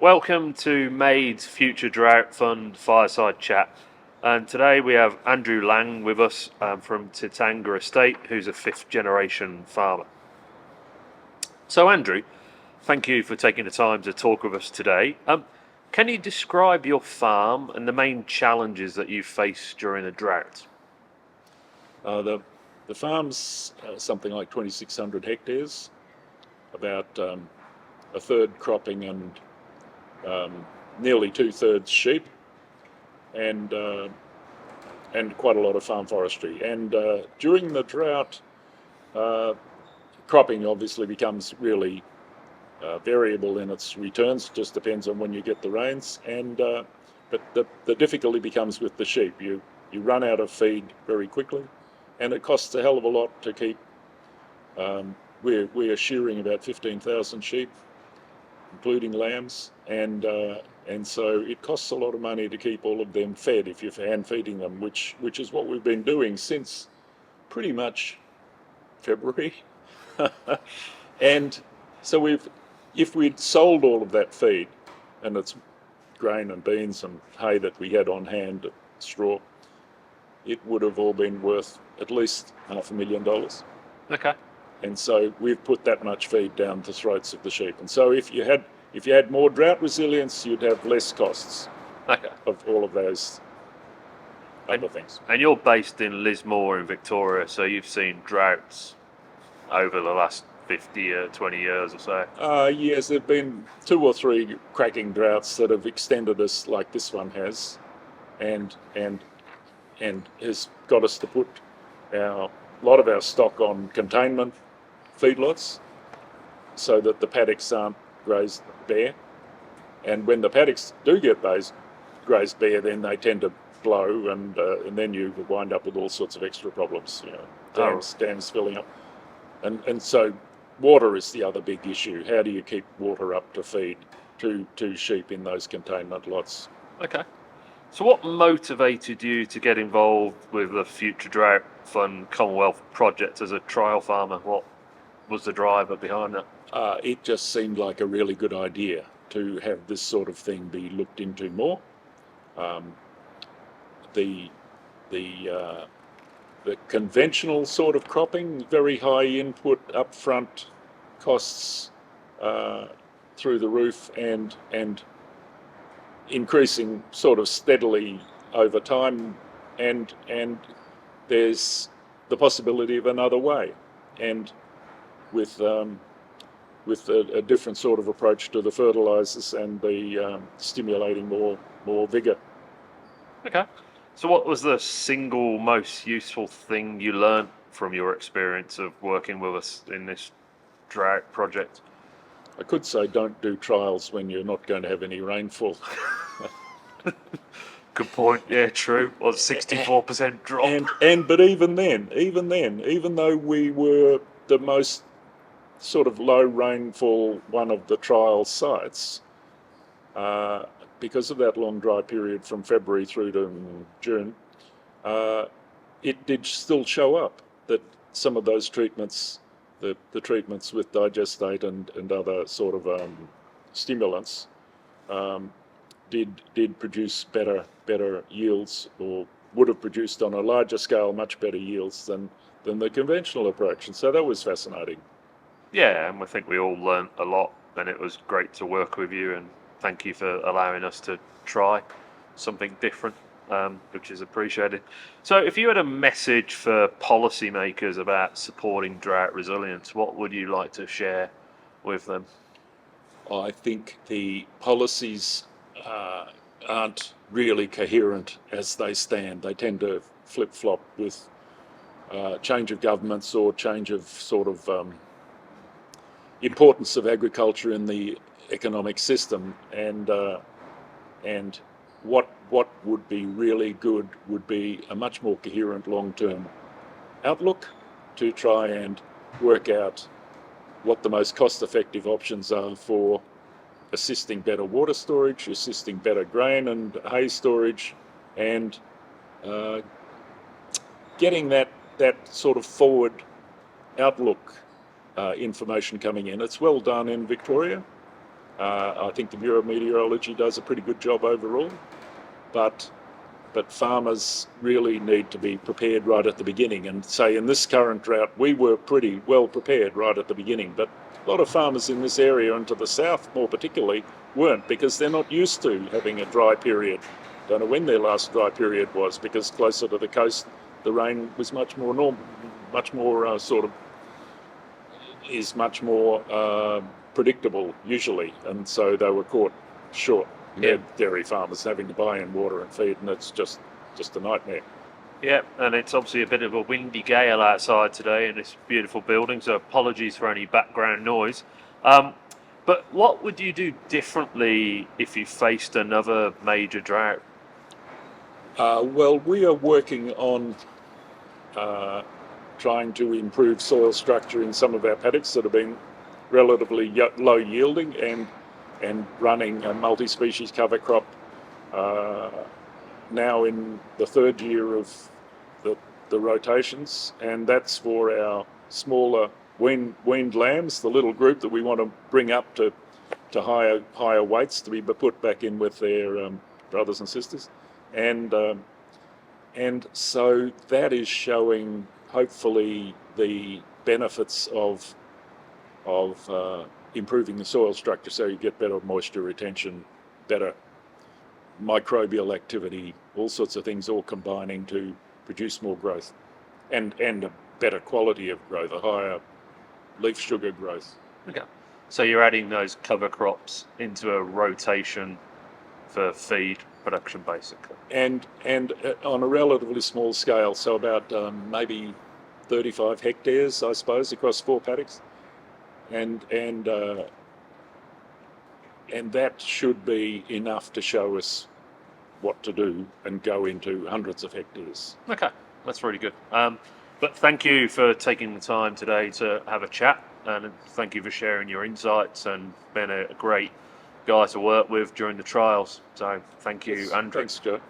Welcome to Maid's Future Drought Fund Fireside Chat. And today we have Andrew Lang with us from Titanga Estate, who's a fifth generation farmer. So, Andrew, thank you for taking the time to talk with us today. Can you describe your farm and the main challenges that you face during a drought? The farm's something like 2,600 hectares, about a third cropping and nearly two-thirds sheep, and quite a lot of farm forestry. And during the drought, cropping obviously becomes really variable in its returns. It just depends on when you get the rains. But the difficulty becomes with the sheep. You run out of feed very quickly, and it costs a hell of a lot to keep. We are shearing about 15,000 sheep, including lambs, and so it costs a lot of money to keep all of them fed if you're hand feeding them, which is what we've been doing since pretty much February. And so if we'd sold all of that feed, and it's grain and beans and hay that we had on hand, straw, it would have all been worth at least $500,000. Okay. And so we've put that much feed down the throats of the sheep. And so if you had more drought resilience, you'd have less costs of all of those other things. And you're based in Lismore in Victoria, so you've seen droughts over the last 50 or 20 years or so. Yes, there have been 2 or 3 cracking droughts that have extended us like this one has, and has got us to put a lot of our stock on containment feedlots so that the paddocks aren't grazed bare. And when the paddocks do get those grazed bare, then they tend to blow, and then you wind up with all sorts of extra problems, dams filling up. And so water is the other big issue. How do you keep water up to feed to sheep in those containment lots? Okay. So what motivated you to get involved with the Future Drought Fund Commonwealth project as a trial farmer? What was the driver behind that? It just seemed like a really good idea to have this sort of thing be looked into more. The conventional sort of cropping, very high input, upfront costs through the roof, and increasing sort of steadily over time, and there's the possibility of another way, and with a different sort of approach to the fertilizers and the stimulating more vigor. Okay. So what was the single most useful thing you learned from your experience of working with us in this drought project? I could say don't do trials when you're not going to have any rainfall. Good point. Yeah, true. Or 64% drop. But even then, even though we were the most sort of low rainfall one of the trial sites, because of that long dry period from February through to June, it did still show up that some of those treatments, the treatments with digestate and other sort of stimulants, did produce better yields, or would have produced on a larger scale much better yields than the conventional approach. And so that was fascinating. Yeah, and I think we all learnt a lot, and it was great to work with you, and thank you for allowing us to try something different, which is appreciated. So if you had a message for policymakers about supporting drought resilience, what would you like to share with them? I think the policies aren't really coherent as they stand. They tend to flip-flop with change of governments or change of sort of importance of agriculture in the economic system, and what would be really good would be a much more coherent long-term outlook to try and work out what the most cost-effective options are for assisting better water storage, assisting better grain and hay storage, and getting that sort of forward outlook information coming in. It's well done in Victoria, I think the Bureau of Meteorology does a pretty good job overall, but farmers really need to be prepared right at the beginning. And say in this current drought, we were pretty well prepared right at the beginning, but a lot of farmers in this area and to the south more particularly weren't, because they're not used to having a dry period. Don't know when their last dry period was, because closer to the coast the rain was much more normal, much more much more predictable usually, and so they were caught short. Yeah. Dairy farmers having to buy in water and feed, and it's just a nightmare. Yeah, and it's obviously a bit of a windy gale outside today in this beautiful building, so apologies for any background noise. But what would you do differently if you faced another major drought? Well, we are working on trying to improve soil structure in some of our paddocks that have been relatively low yielding, and running a multi-species cover crop now in the third year of the rotations, and that's for our smaller weaned lambs, the little group that we want to bring up to higher weights to be put back in with their brothers and sisters, and so that is showing hopefully the benefits of improving the soil structure, so you get better moisture retention, better microbial activity, all sorts of things all combining to produce more growth and a better quality of growth, a higher leaf sugar growth. Okay. So you're adding those cover crops into a rotation for feed production, basically. And on a relatively small scale, so about maybe 35 hectares, I suppose, across 4 paddocks. And that should be enough to show us what to do and go into hundreds of hectares. Okay, that's really good. But thank you for taking the time today to have a chat, and thank you for sharing your insights and being a great guy to work with during the trials. So thank you, Andrew. Thanks, Joe.